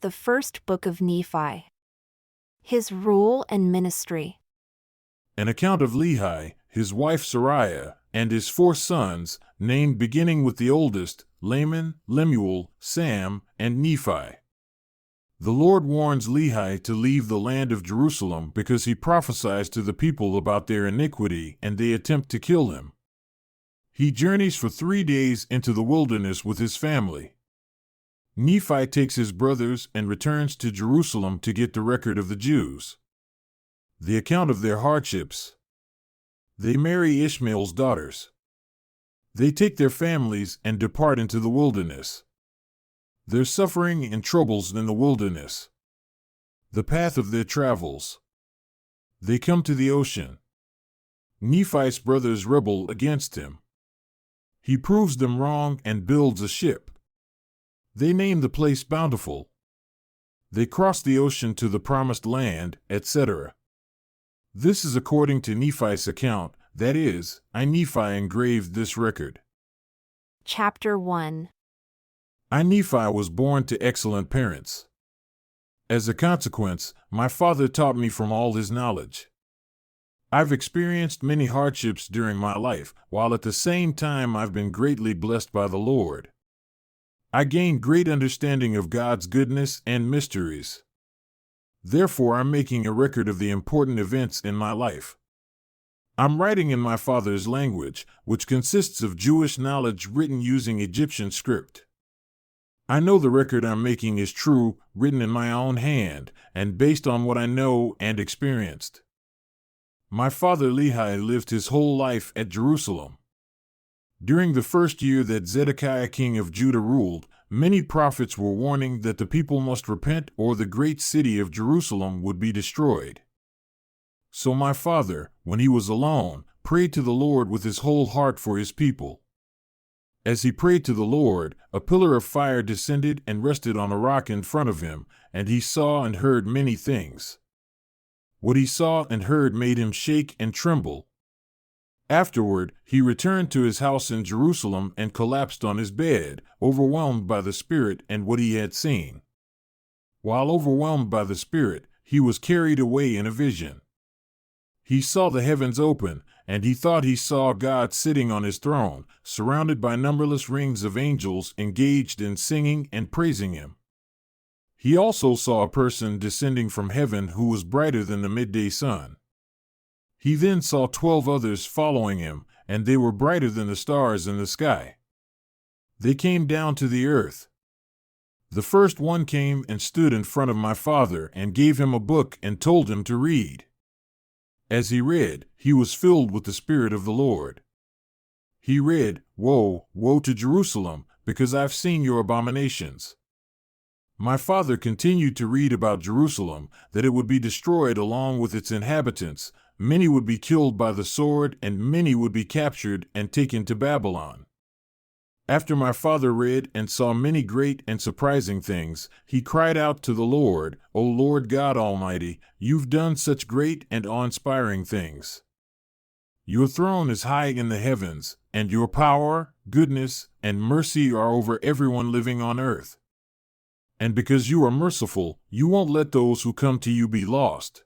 the first book of Nephi. His rule and ministry. An account of Lehi, his wife Sariah, and his 4 sons, named beginning with the oldest, Laman, Lemuel, Sam, and Nephi. The Lord warns Lehi to leave the land of Jerusalem because he prophesies to the people about their iniquity and they attempt to kill him. He journeys for 3 days into the wilderness with his family. Nephi takes his brothers and returns to Jerusalem to get the record of the Jews. The account of their hardships. They marry Ishmael's daughters. They take their families and depart into the wilderness. Their suffering and troubles in the wilderness. The path of their travels. They come to the ocean. Nephi's brothers rebel against him. He proves them wrong and builds a ship. They name the place Bountiful. They cross the ocean to the promised land, etc. This is according to Nephi's account, that is, I Nephi engraved this record. Chapter 1. I Nephi was born to excellent parents. As a consequence, my father taught me from all his knowledge. I've experienced many hardships during my life, while at the same time I've been greatly blessed by the Lord. I gained great understanding of God's goodness and mysteries. Therefore, I'm making a record of the important events in my life. I'm writing in my father's language, which consists of Jewish knowledge written using Egyptian script. I know the record I'm making is true, written in my own hand, and based on what I know and experienced. My father Lehi lived his whole life at Jerusalem. During the first year that Zedekiah king of Judah ruled, many prophets were warning that the people must repent or the great city of Jerusalem would be destroyed. So my father, when he was alone, prayed to the Lord with his whole heart for his people. As he prayed to the Lord, a pillar of fire descended and rested on a rock in front of him, and he saw and heard many things. What he saw and heard made him shake and tremble. Afterward, he returned to his house in Jerusalem and collapsed on his bed, overwhelmed by the Spirit and what he had seen. While overwhelmed by the Spirit, he was carried away in a vision. He saw the heavens open, and he thought he saw God sitting on his throne, surrounded by numberless rings of angels engaged in singing and praising him. He also saw a person descending from heaven who was brighter than the midday sun. He then saw 12 others following him, and they were brighter than the stars in the sky. They came down to the earth. The first one came and stood in front of my father and gave him a book and told him to read. As he read, he was filled with the Spirit of the Lord. He read, "Woe, woe to Jerusalem, because I've seen your abominations." My father continued to read about Jerusalem, that it would be destroyed along with its inhabitants, many would be killed by the sword, and many would be captured and taken to Babylon. After my father read and saw many great and surprising things, he cried out to the Lord, "O Lord God Almighty, you've done such great and awe-inspiring things. Your throne is high in the heavens, and your power, goodness, and mercy are over everyone living on earth. And because you are merciful, you won't let those who come to you be lost."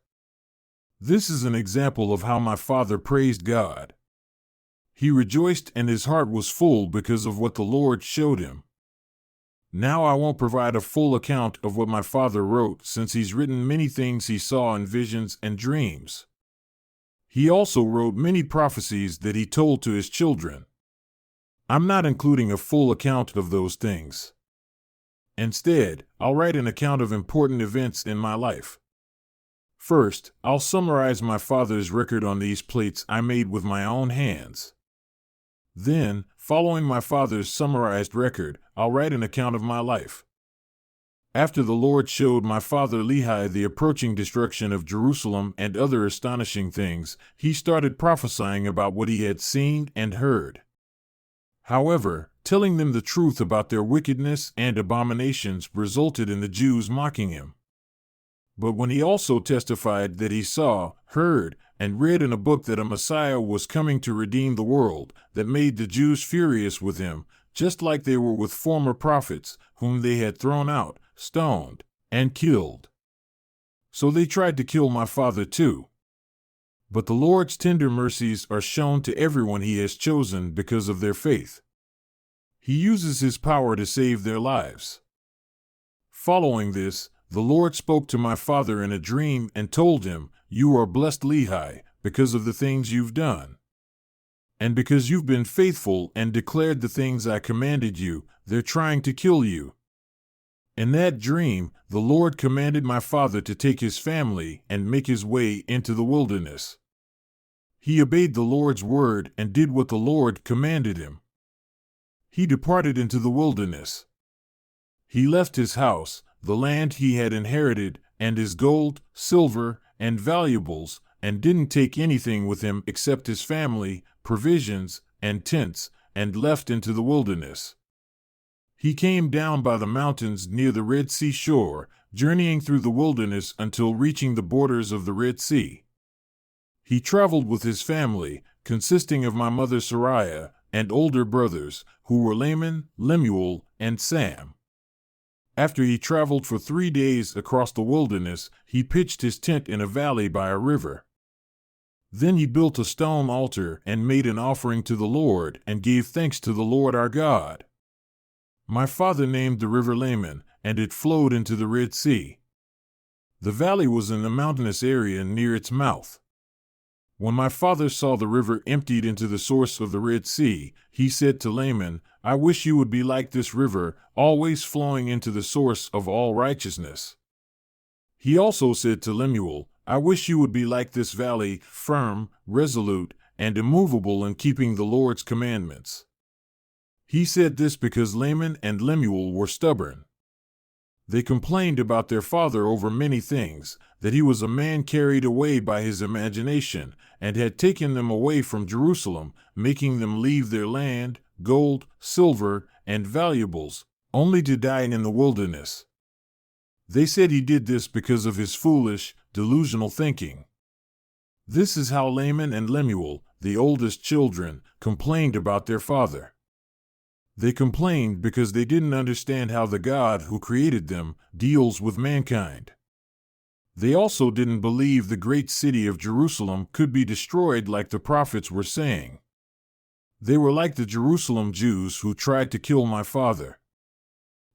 This is an example of how my father praised God. He rejoiced and his heart was full because of what the Lord showed him. Now I won't provide a full account of what my father wrote, since he's written many things he saw in visions and dreams. He also wrote many prophecies that he told to his children. I'm not including a full account of those things. Instead, I'll write an account of important events in my life. First, I'll summarize my father's record on these plates I made with my own hands. Then, following my father's summarized record, I'll write an account of my life. After the Lord showed my father Lehi the approaching destruction of Jerusalem and other astonishing things, he started prophesying about what he had seen and heard. However, telling them the truth about their wickedness and abominations resulted in the Jews mocking him. But when he also testified that he saw, heard, and read in a book that a Messiah was coming to redeem the world, that made the Jews furious with him, just like they were with former prophets, whom they had thrown out, stoned, and killed. So they tried to kill my father too. But the Lord's tender mercies are shown to everyone he has chosen because of their faith. He uses his power to save their lives. Following this, the Lord spoke to my father in a dream and told him, "You are blessed, Lehi, because of the things you've done. And because you've been faithful and declared the things I commanded you, they're trying to kill you." In that dream, the Lord commanded my father to take his family and make his way into the wilderness. He obeyed the Lord's word and did what the Lord commanded him. He departed into the wilderness. He left his house, the land he had inherited, and his gold, silver, and valuables, and didn't take anything with him except his family, provisions, and tents, and left into the wilderness. He came down by the mountains near the Red Sea shore, journeying through the wilderness until reaching the borders of the Red Sea. He traveled with his family, consisting of my mother Sariah and older brothers, who were Laman, Lemuel, and Sam. After he traveled for 3 days across the wilderness, he pitched his tent in a valley by a river. Then he built a stone altar and made an offering to the Lord and gave thanks to the Lord our God. My father named the river Laman, and it flowed into the Red Sea. The valley was in the mountainous area near its mouth. When my father saw the river emptied into the source of the Red Sea, he said to Laman, "I wish you would be like this river, always flowing into the source of all righteousness." He also said to Lemuel, "I wish you would be like this valley, firm, resolute, and immovable in keeping the Lord's commandments." He said this because Laman and Lemuel were stubborn. They complained about their father over many things, that he was a man carried away by his imagination, and had taken them away from Jerusalem, making them leave their land, gold, silver, and valuables, only to die in the wilderness. They said he did this because of his foolish, delusional thinking. This is how Laman and Lemuel, the oldest children, complained about their father. They complained because they didn't understand how the God who created them deals with mankind. They also didn't believe the great city of Jerusalem could be destroyed like the prophets were saying. They were like the Jerusalem Jews who tried to kill my father.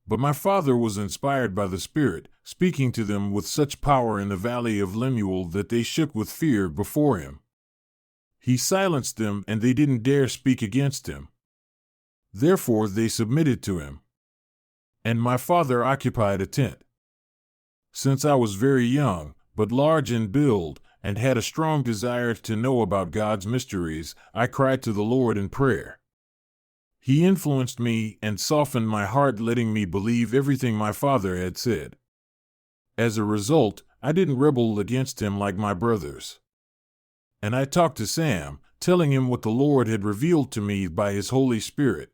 But my father was inspired by the Spirit, speaking to them with such power in the valley of Lemuel that they shook with fear before him. He silenced them, and they didn't dare speak against him. Therefore they submitted to him. And my father occupied a tent. Since I was very young, but large in build, and had a strong desire to know about God's mysteries, I cried to the Lord in prayer. He influenced me and softened my heart, letting me believe everything my father had said. As a result, I didn't rebel against him like my brothers. And I talked to Sam, telling him what the Lord had revealed to me by his Holy Spirit.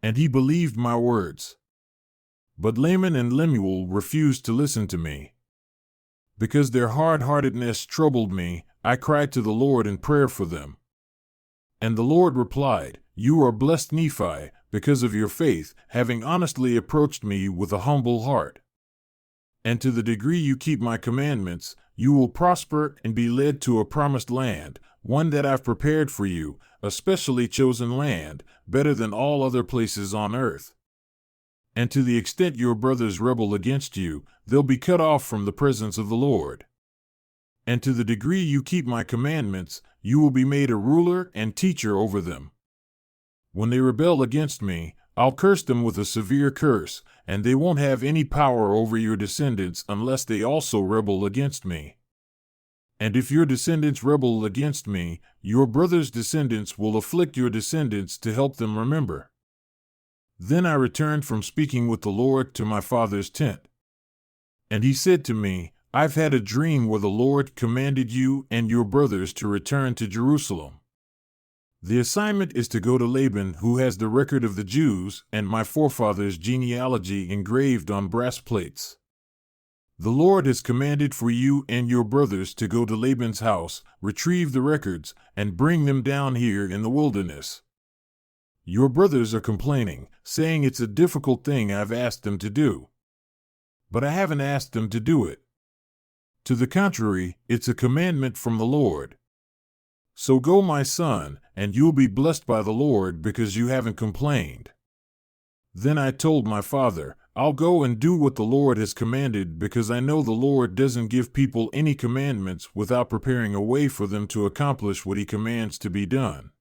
And he believed my words. But Laman and Lemuel refused to listen to me. Because their hard-heartedness troubled me, I cried to the Lord in prayer for them. And the Lord replied, "You are blessed, Nephi, because of your faith, having honestly approached me with a humble heart. And to the degree you keep my commandments, you will prosper and be led to a promised land, one that I've prepared for you, a specially chosen land, better than all other places on earth. And to the extent your brothers rebel against you, they'll be cut off from the presence of the Lord. And to the degree you keep my commandments, you will be made a ruler and teacher over them. When they rebel against me, I'll curse them with a severe curse, and they won't have any power over your descendants unless they also rebel against me. And if your descendants rebel against me, your brothers' descendants will afflict your descendants to help them remember." Then I returned from speaking with the Lord to my father's tent. And he said to me, "I've had a dream where the Lord commanded you and your brothers to return to Jerusalem. The assignment is to go to Laban, who has the record of the Jews and my forefathers' genealogy engraved on brass plates. The Lord has commanded for you and your brothers to go to Laban's house, retrieve the records, and bring them down here in the wilderness. Your brothers are complaining, saying it's a difficult thing I've asked them to do. but I haven't asked them to do it. To the contrary, it's a commandment from the Lord. So go, my son, and you'll be blessed by the Lord because you haven't complained." Then I told my father, "I'll go and do what the Lord has commanded because I know the Lord doesn't give people any commandments without preparing a way for them to accomplish what he commands to be done."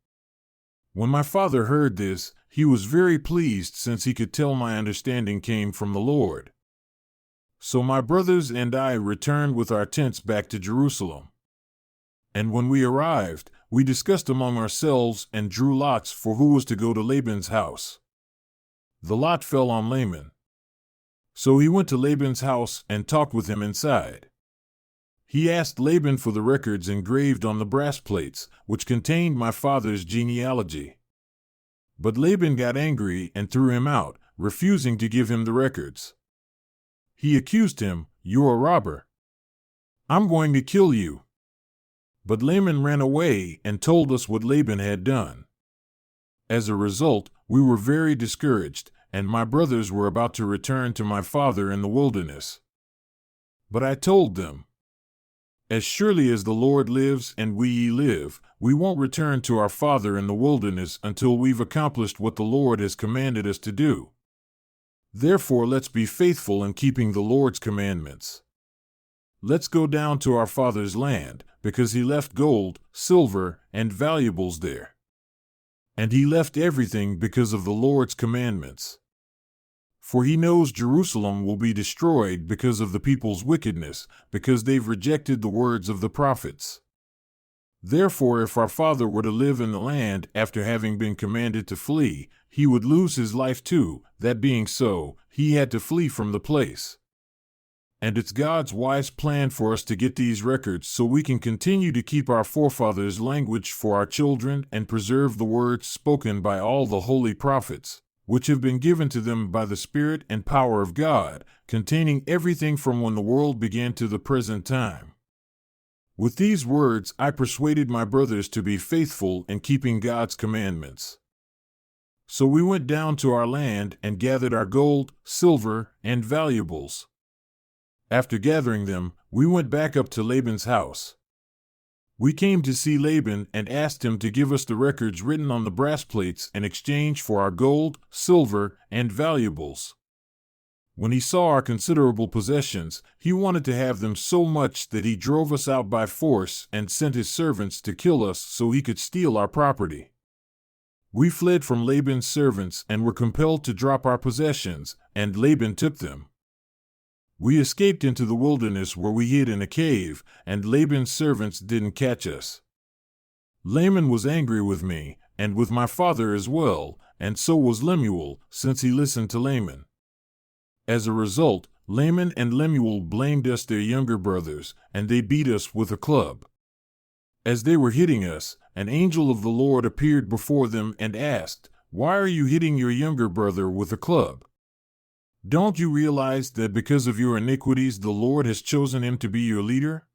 When my father heard this, he was very pleased since he could tell my understanding came from the Lord. So my brothers and I returned with our tents back to Jerusalem. And when we arrived, we discussed among ourselves and drew lots for who was to go to Laban's house. The lot fell on Laban. So he went to Laban's house and talked with him inside. He asked Laban for the records engraved on the brass plates, which contained my father's genealogy. But Laban got angry and threw him out, refusing to give him the records. He accused him, "You're a robber. I'm going to kill you." But Laban ran away and told us what Laban had done. As a result, we were very discouraged, and my brothers were about to return to my father in the wilderness. But I told them, "As surely as the Lord lives and we live, we won't return to our father in the wilderness until we've accomplished what the Lord has commanded us to do. Therefore, let's be faithful in keeping the Lord's commandments. Let's go down to our father's land, because he left gold, silver, and valuables there. And he left everything because of the Lord's commandments. For he knows Jerusalem will be destroyed because of the people's wickedness, because they've rejected the words of the prophets. Therefore, if our father were to live in the land after having been commanded to flee, he would lose his life too. That being so, he had to flee from the place. And it's God's wise plan for us to get these records so we can continue to keep our forefathers' language for our children and preserve the words spoken by all the holy prophets, which have been given to them by the Spirit and power of God, containing everything from when the world began to the present time." With these words, I persuaded my brothers to be faithful in keeping God's commandments. So we went down to our land and gathered our gold, silver, and valuables. After gathering them, we went back up to Laban's house. We came to see Laban and asked him to give us the records written on the brass plates in exchange for our gold, silver, and valuables. When he saw our considerable possessions, he wanted to have them so much that he drove us out by force and sent his servants to kill us so he could steal our property. We fled from Laban's servants and were compelled to drop our possessions, and Laban took them. We escaped into the wilderness where we hid in a cave, and Laban's servants didn't catch us. Laban was angry with me, and with my father as well, and so was Lemuel, since he listened to Laban. As a result, Laban and Lemuel blamed us their younger brothers, and they beat us with a club. As they were hitting us, an angel of the Lord appeared before them and asked, "Why are you hitting your younger brother with a club? Don't you realize that because of your iniquities the Lord has chosen him to be your leader?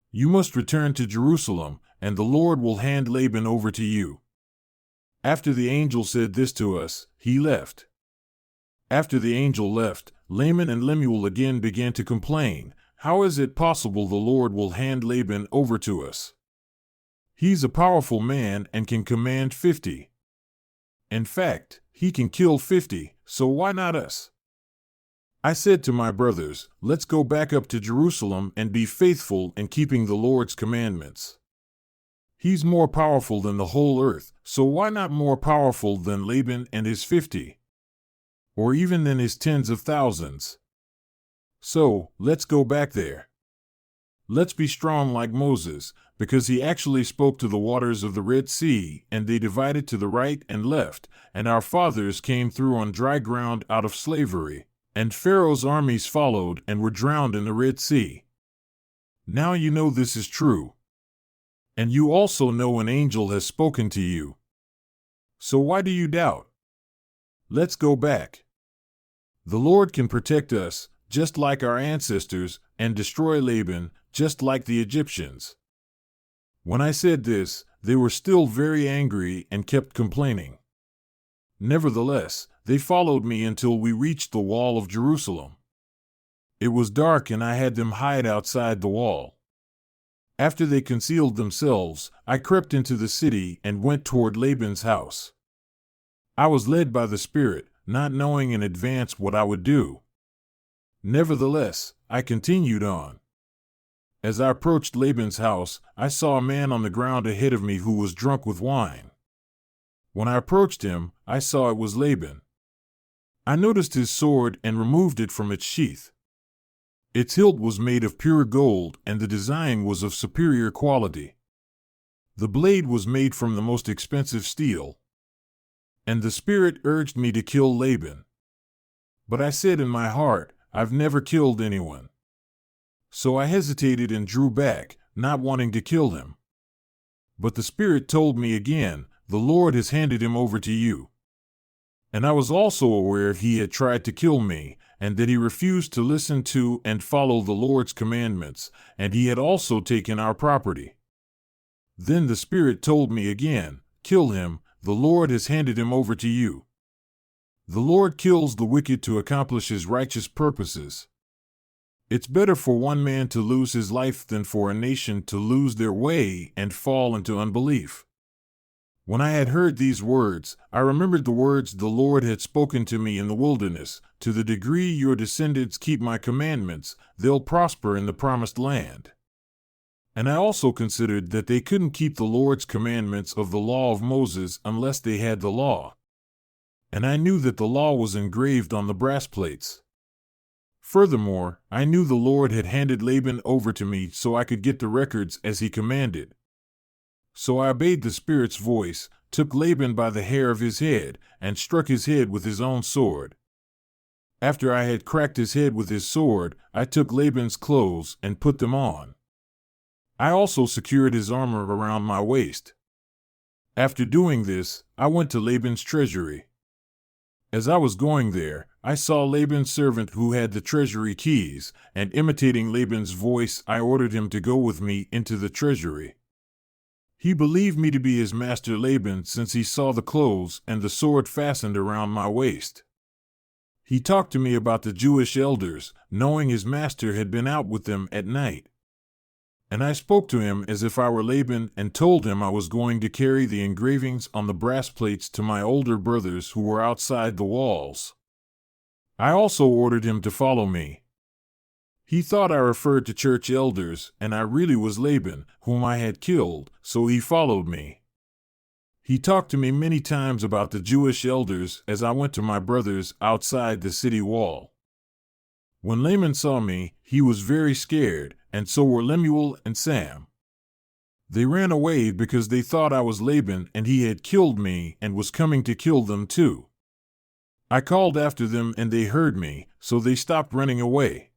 You must return to Jerusalem, and the Lord will hand Laban over to you." After the angel said this to us, he left. After the angel left, Laban and Lemuel again began to complain, "How is it possible the Lord will hand Laban over to us? He's a powerful man and can command 50. In fact, he can kill 50, so why not us?" I said to my brothers, "Let's go back up to Jerusalem and be faithful in keeping the Lord's commandments. He's more powerful than the whole earth, so why not more powerful than Laban and his 50? Or even than his tens of thousands? So, let's go back there. Let's be strong like Moses, because he actually spoke to the waters of the Red Sea, and they divided to the right and left, and our fathers came through on dry ground out of slavery. And Pharaoh's armies followed and were drowned in the Red Sea. Now you know this is true. And you also know an angel has spoken to you. So why do you doubt? Let's go back. The Lord can protect us, just like our ancestors, and destroy Laban, just like the Egyptians." When I said this, they were still very angry and kept complaining. Nevertheless, they followed me until we reached the wall of Jerusalem. It was dark and I had them hide outside the wall. After they concealed themselves, I crept into the city and went toward Laban's house. I was led by the Spirit, not knowing in advance what I would do. Nevertheless, I continued on. As I approached Laban's house, I saw a man on the ground ahead of me who was drunk with wine. When I approached him, I saw it was Laban. I noticed his sword and removed it from its sheath. Its hilt was made of pure gold, and the design was of superior quality. The blade was made from the most expensive steel. And the Spirit urged me to kill Laban. But I said in my heart, I've never killed anyone. So I hesitated and drew back, not wanting to kill him. But the Spirit told me again, the Lord has handed him over to you. And I was also aware he had tried to kill me, and that he refused to listen to and follow the Lord's commandments, and he had also taken our property. Then the Spirit told me again, kill him, the Lord has handed him over to you. The Lord kills the wicked to accomplish his righteous purposes. It's better for one man to lose his life than for a nation to lose their way and fall into unbelief. When I had heard these words, I remembered the words the Lord had spoken to me in the wilderness, to the degree your descendants keep my commandments, they'll prosper in the promised land. And I also considered that they couldn't keep the Lord's commandments of the law of Moses unless they had the law. And I knew that the law was engraved on the brass plates. Furthermore, I knew the Lord had handed Laban over to me so I could get the records as he commanded. So I obeyed the Spirit's voice, took Laban by the hair of his head, and struck his head with his own sword. After I had cracked his head with his sword, I took Laban's clothes and put them on. I also secured his armor around my waist. After doing this, I went to Laban's treasury. As I was going there, I saw Laban's servant who had the treasury keys, and imitating Laban's voice, I ordered him to go with me into the treasury. He believed me to be his master Laban since he saw the clothes and the sword fastened around my waist. He talked to me about the Jewish elders, knowing his master had been out with them at night. And I spoke to him as if I were Laban and told him I was going to carry the engravings on the brass plates to my older brothers who were outside the walls. I also ordered him to follow me. He thought I referred to church elders, and I really was Laban, whom I had killed, so he followed me. He talked to me many times about the Jewish elders as I went to my brothers outside the city wall. When Laban saw me, he was very scared, and so were Lemuel and Sam. They ran away because they thought I was Laban and he had killed me and was coming to kill them too. I called after them and they heard me, so they stopped running away.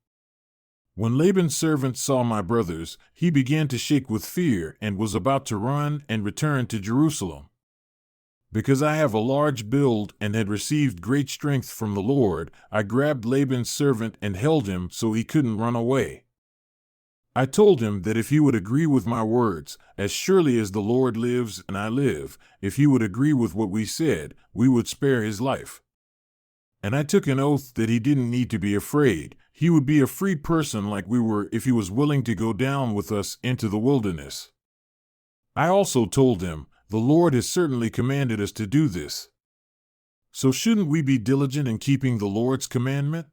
When Laban's servant saw my brothers, he began to shake with fear and was about to run and return to Jerusalem. Because I have a large build and had received great strength from the Lord, I grabbed Laban's servant and held him so he couldn't run away. I told him that if he would agree with my words, as surely as the Lord lives and I live, if he would agree with what we said, we would spare his life. And I took an oath that he didn't need to be afraid. He would be a free person like we were if he was willing to go down with us into the wilderness. I also told him, the Lord has certainly commanded us to do this. So shouldn't we be diligent in keeping the Lord's commandment?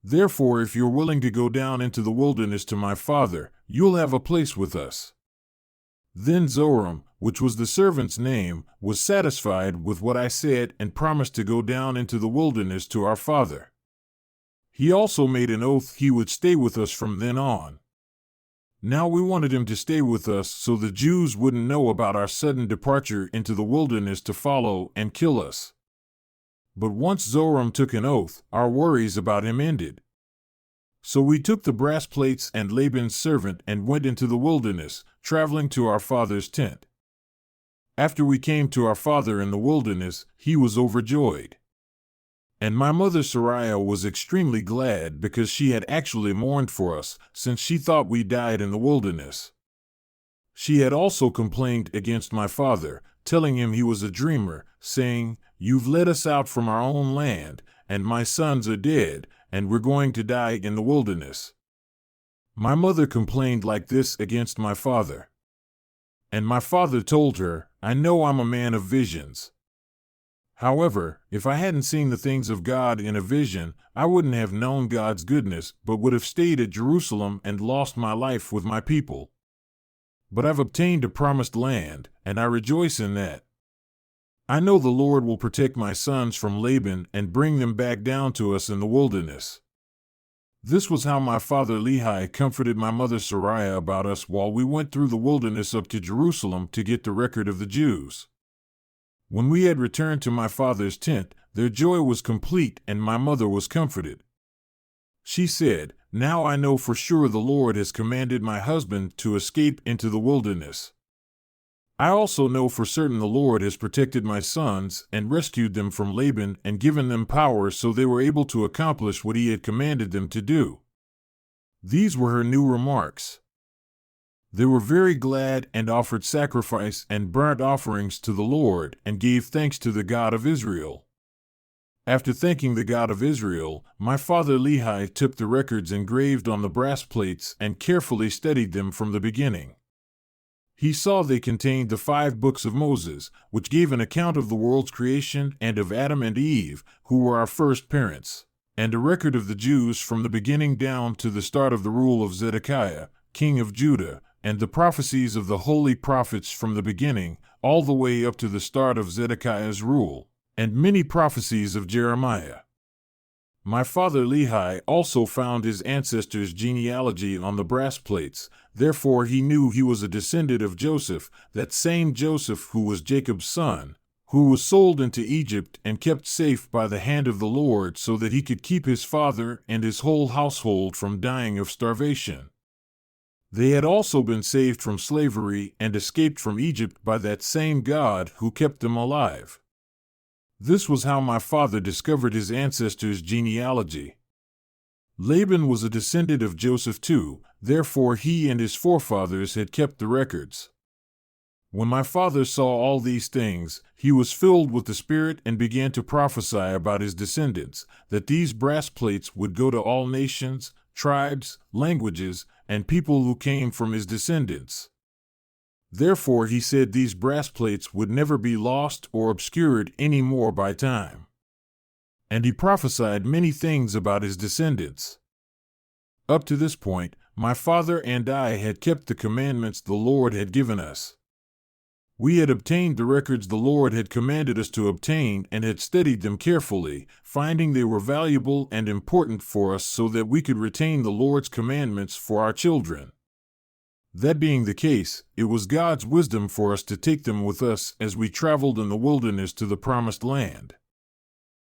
Therefore, if you're willing to go down into the wilderness to my father, you'll have a place with us. Then Zoram, which was the servant's name, was satisfied with what I said and promised to go down into the wilderness to our father. He also made an oath he would stay with us from then on. Now we wanted him to stay with us so the Jews wouldn't know about our sudden departure into the wilderness to follow and kill us. But once Zoram took an oath, our worries about him ended. So we took the brass plates and Laban's servant and went into the wilderness, traveling to our father's tent. After we came to our father in the wilderness, he was overjoyed. And my mother Sariah was extremely glad because she had actually mourned for us, since she thought we died in the wilderness. She had also complained against my father, telling him he was a dreamer, saying, "You've led us out from our own land, and my sons are dead, and we're going to die in the wilderness." My mother complained like this against my father. And my father told her, "I know I'm a man of visions. However, if I hadn't seen the things of God in a vision, I wouldn't have known God's goodness, but would have stayed at Jerusalem and lost my life with my people. But I've obtained a promised land, and I rejoice in that. I know the Lord will protect my sons from Laban and bring them back down to us in the wilderness." This was how my father Lehi comforted my mother Sariah about us while we went through the wilderness up to Jerusalem to get the record of the Jews. When we had returned to my father's tent, their joy was complete and my mother was comforted. She said, "Now I know for sure the Lord has commanded my husband to escape into the wilderness. I also know for certain the Lord has protected my sons and rescued them from Laban and given them power so they were able to accomplish what he had commanded them to do." These were her new remarks. They were very glad and offered sacrifice and burnt offerings to the Lord and gave thanks to the God of Israel. After thanking the God of Israel, my father Lehi took the records engraved on the brass plates and carefully studied them from the beginning. He saw they contained the 5 books of Moses, which gave an account of the world's creation and of Adam and Eve, who were our first parents, and a record of the Jews from the beginning down to the start of the rule of Zedekiah, king of Judah, and the prophecies of the holy prophets from the beginning, all the way up to the start of Zedekiah's rule, and many prophecies of Jeremiah. My father Lehi also found his ancestors' genealogy on the brass plates. Therefore he knew he was a descendant of Joseph, that same Joseph who was Jacob's son, who was sold into Egypt and kept safe by the hand of the Lord so that he could keep his father and his whole household from dying of starvation. They had also been saved from slavery and escaped from Egypt by that same God who kept them alive. This was how my father discovered his ancestors' genealogy. Laban was a descendant of Joseph too, therefore he and his forefathers had kept the records. When my father saw all these things, he was filled with the Spirit and began to prophesy about his descendants, that these brass plates would go to all nations, tribes, languages, and people who came from his descendants. Therefore he said these brass plates would never be lost or obscured any more by time. And he prophesied many things about his descendants. Up to this point, my father and I had kept the commandments the Lord had given us. We had obtained the records the Lord had commanded us to obtain and had studied them carefully, finding they were valuable and important for us so that we could retain the Lord's commandments for our children. That being the case, it was God's wisdom for us to take them with us as we traveled in the wilderness to the promised land.